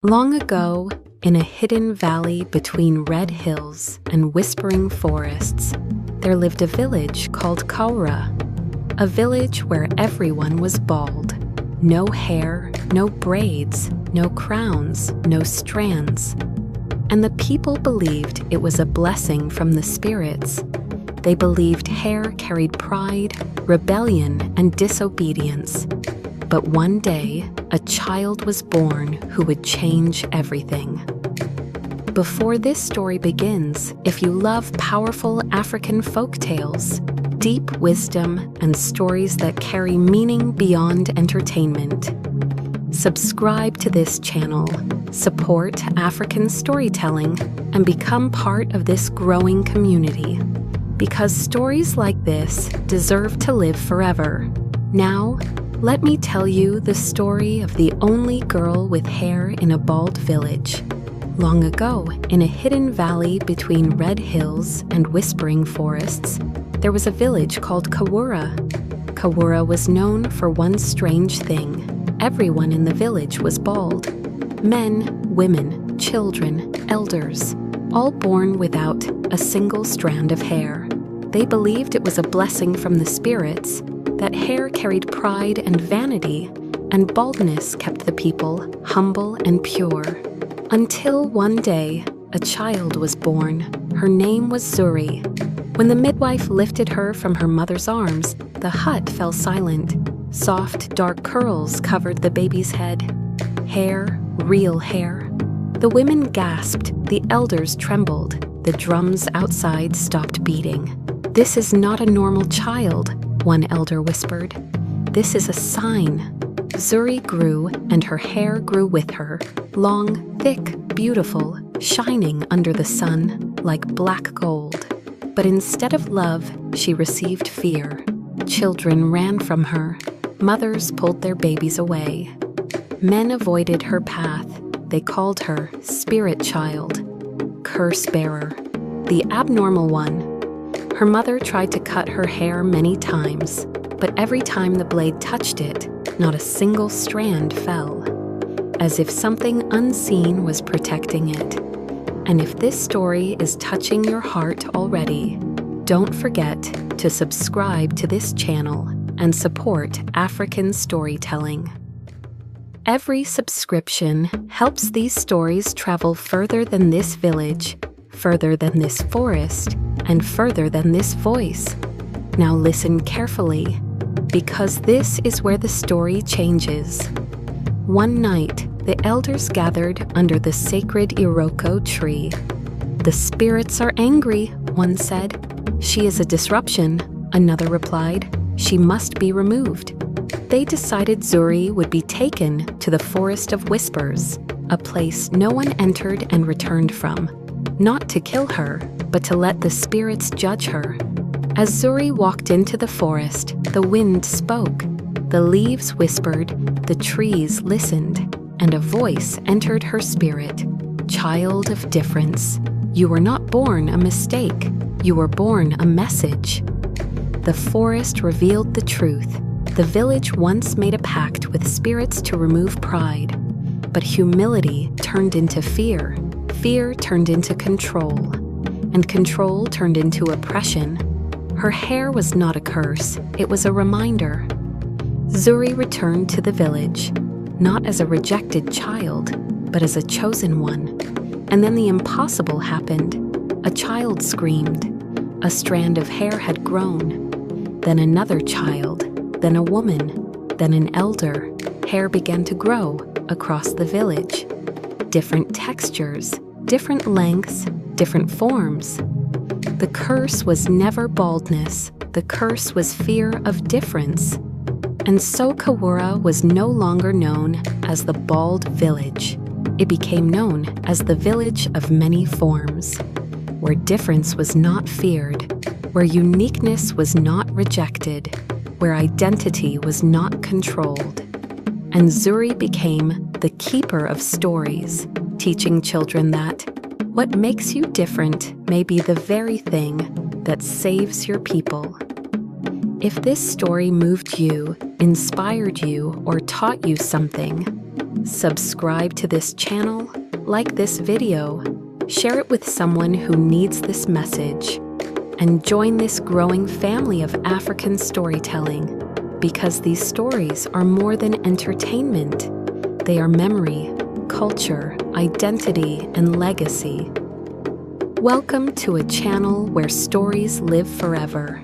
Long ago, in a hidden valley between red hills and whispering forests, there lived a village called Kaura, a village where everyone was bald. No hair, no braids, no crowns, no strands. And the people believed it was a blessing from the spirits. They believed hair carried pride, rebellion, and disobedience. But one day, a child was born who would change everything. Before this story begins, if you love powerful African folktales, deep wisdom, and stories that carry meaning beyond entertainment, subscribe to this channel, support African storytelling, and become part of this growing community. Because stories like this deserve to live forever. Now, let me tell you the story of the only girl with hair in a bald village. Long ago, in a hidden valley between red hills and whispering forests, there was a village called Kaura. Kaura was known for one strange thing. Everyone in the village was bald. Men, women, children, elders, all born without a single strand of hair. They believed it was a blessing from the spirits, that hair carried pride and vanity, and baldness kept the people humble and pure. Until one day, a child was born. Her name was Zuri. When the midwife lifted her from her mother's arms, the hut fell silent. Soft, dark curls covered the baby's head. Hair, real hair. The women gasped, the elders trembled, the drums outside stopped beating. "This is not a normal child," one elder whispered. "This is a sign." Zuri grew, and her hair grew with her, long, thick, beautiful, shining under the sun like black gold. But instead of love, she received fear. Children ran from her. Mothers pulled their babies away. Men avoided her path. They called her Spirit Child, Curse Bearer, the abnormal one. Her mother tried to cut her hair many times, but every time the blade touched it, not a single strand fell, as if something unseen was protecting it. And if this story is touching your heart already, don't forget to subscribe to this channel and support African storytelling. Every subscription helps these stories travel further than this village, further than this forest, and further than this voice. Now listen carefully, because this is where the story changes. One night, the elders gathered under the sacred Iroko tree. "The spirits are angry," one said. "She is a disruption," another replied. "She must be removed." They decided Zuri would be taken to the Forest of Whispers, a place no one entered and returned from. Not to kill her, but to let the spirits judge her. As Zuri walked into the forest, the wind spoke. The leaves whispered, the trees listened, and a voice entered her spirit. "Child of difference, you were not born a mistake. You were born a message." The forest revealed the truth. The village once made a pact with spirits to remove pride, but humility turned into fear. Fear turned into control, and control turned into oppression. Her hair was not a curse, it was a reminder. Zuri returned to the village, not as a rejected child, but as a chosen one. And then the impossible happened. A child screamed. A strand of hair had grown. Then another child, then a woman, then an elder. Hair began to grow across the village. Different textures, different lengths, different forms. The curse was never baldness. The curse was fear of difference. And so Kaura was no longer known as the Bald Village. It became known as the Village of Many Forms, where difference was not feared, where uniqueness was not rejected, where identity was not controlled. And Zuri became the keeper of stories, teaching children that what makes you different may be the very thing that saves your people. If this story moved you, inspired you, or taught you something, Subscribe to this channel, like this video, share it with someone who needs this message, and join this growing family of African storytelling, because these stories are more than entertainment. They are memory, culture, identity, and legacy. Welcome to a channel where stories live forever.